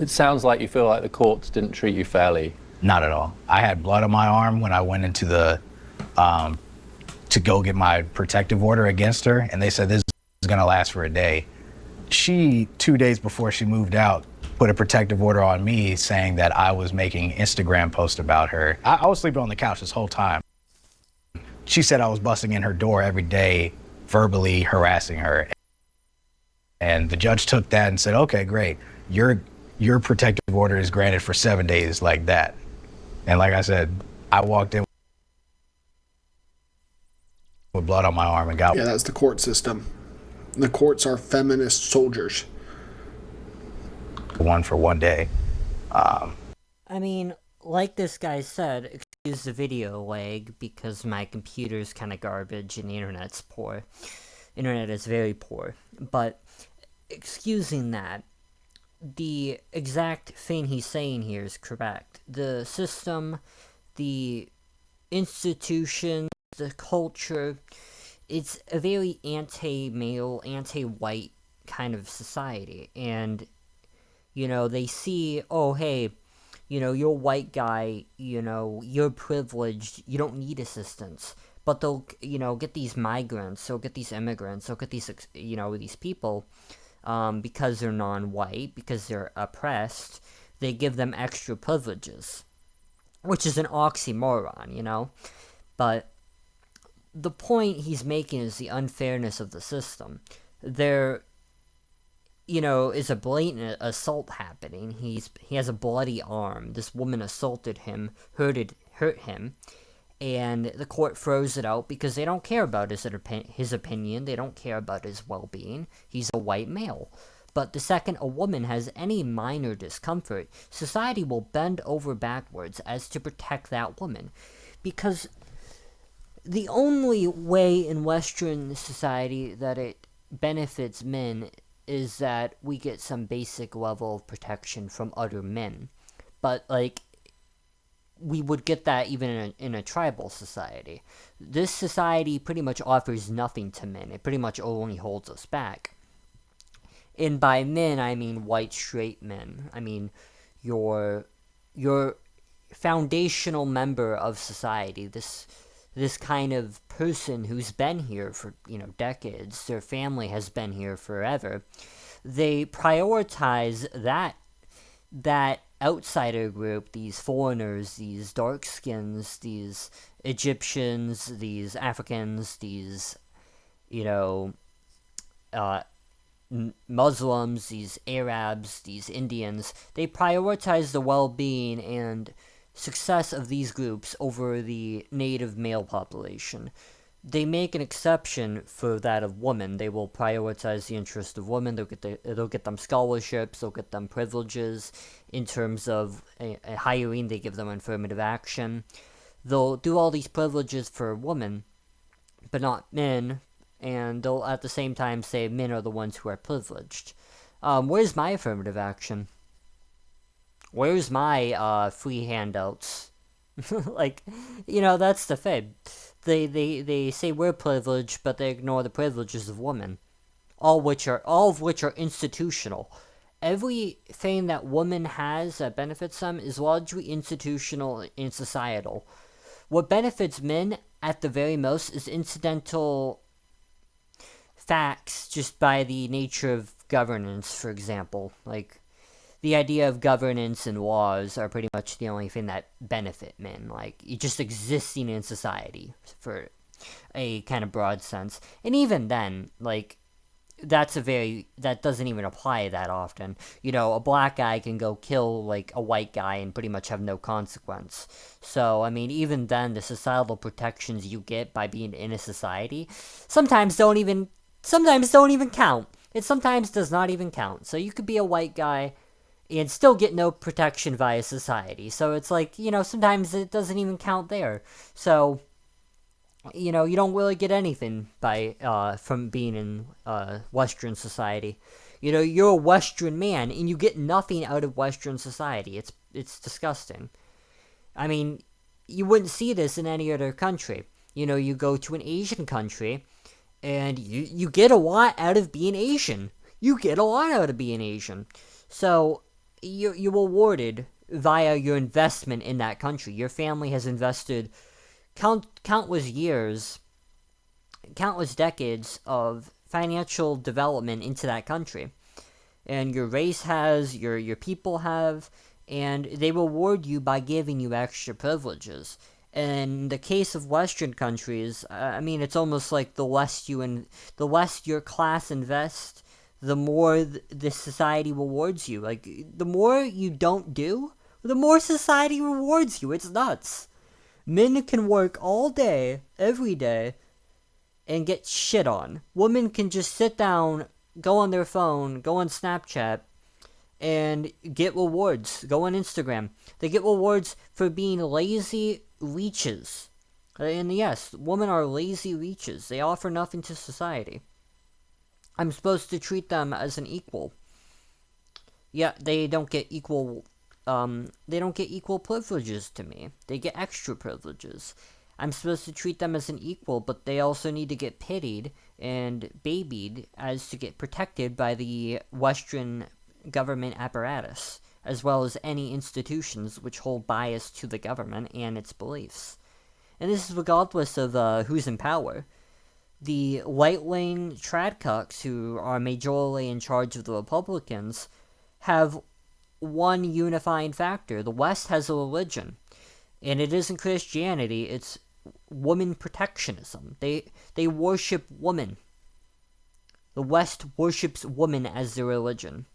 It sounds like you feel like the courts didn't treat you fairly. Not at all. I had blood on my arm when I went into to go get my protective order against her, and they said this is gonna last for a day. She, 2 days before she moved out, put a protective order on me saying that I was making Instagram posts about her. I was sleeping on the couch this whole time. She said I was busting in her door every day, verbally harassing her. And the judge took that and said, okay, great. Your protective order is granted for 7 days like that. And like I said, I walked in with blood on my arm and got Yeah, that's the court system. The courts are feminist soldiers. one for one day. I mean, like this guy said, excuse the video lag because my computer's kind of garbage and the internet's poor. Internet is very poor. But excusing that, the exact thing he's saying here is correct. The system, the institution, the culture, it's a very anti-male, anti-white kind of society. And, you know, they see, oh, hey, you know, you're a white guy, you know, you're privileged, you don't need assistance. But they'll, you know, get these migrants, they'll get these immigrants, they'll get these, you know, these people, because they're non-white, because they're oppressed, they give them extra privileges. Which is an oxymoron, you know? But the point he's making is the unfairness of the system. There, you know, is a blatant assault happening. He has a bloody arm. This woman assaulted him, hurt him, and the court throws it out because they don't care about his opinion. They don't care about his well-being. He's a white male. But the second a woman has any minor discomfort, society will bend over backwards as to protect that woman. Because the only way in Western society that it benefits men is that we get some basic level of protection from other men. But, like, we would get that even in a tribal society. This society pretty much offers nothing to men. It pretty much only holds us back. And by men, I mean white straight men. I mean your foundational member of society. This kind of person who's been here for, you know, decades. Their family has been here forever. They prioritize that outsider group, these foreigners, these dark skins, these Egyptians, these Africans, these, you know, Muslims, these Arabs, these Indians. They prioritize the well-being and success of these groups over the native male population. They make an exception for that of women. They will prioritize the interest of women. They'll get them scholarships. They'll get them privileges in terms of a hiring. They give them affirmative action. They'll do all these privileges for women, but not men. And they'll at the same time say men are the ones who are privileged. Where's my affirmative action? Where's my free handouts? Like, you know, that's the thing. They say we're privileged, but they ignore the privileges of women, all of which are institutional. Everything that women has that benefits them is largely institutional and societal. What benefits men, at the very most, is incidental facts just by the nature of governance, for example. Like, the idea of governance and laws are pretty much the only thing that benefit men. Like, just existing in society for a kind of broad sense. And even then, like, that doesn't even apply that often. You know, a black guy can go kill, like, a white guy and pretty much have no consequence. So, I mean, even then, the societal protections you get by being in a society sometimes don't even count. It sometimes does not even count. So you could be a white guy and still get no protection via society. So it's like, you know, sometimes it doesn't even count there. So, you know, you don't really get anything from being in Western society. You know, you're a Western man, and you get nothing out of Western society. It's disgusting. I mean, you wouldn't see this in any other country. You know, you go to an Asian country, and you get a lot out of being Asian. You get a lot out of being Asian. So, you're rewarded via your investment in that country. Your family has invested countless years, countless decades of financial development into that country. And your race has, your people have, and they reward you by giving you extra privileges. In the case of Western countries, I mean, it's almost like the less your class invests, the more the society rewards you. Like, the more you don't do, the more society rewards you. It's nuts. Men can work all day, every day, and get shit on. Women can just sit down, go on their phone, go on Snapchat, and get rewards. Go on Instagram. They get rewards for being lazy leeches. And yes, women are lazy leeches. They offer nothing to society. I'm supposed to treat them as an equal. Yeah, they don't get equal. They don't get equal privileges to me. They get extra privileges. I'm supposed to treat them as an equal, but they also need to get pitied and babied as to get protected by the Western government apparatus, as well as any institutions which hold bias to the government and its beliefs. And this is regardless of who's in power. The right-wing tradcucks who are majorly in charge of the Republicans have one unifying factor. The West has a religion, and it isn't Christianity, it's woman protectionism. They worship woman. The West worships woman as their religion.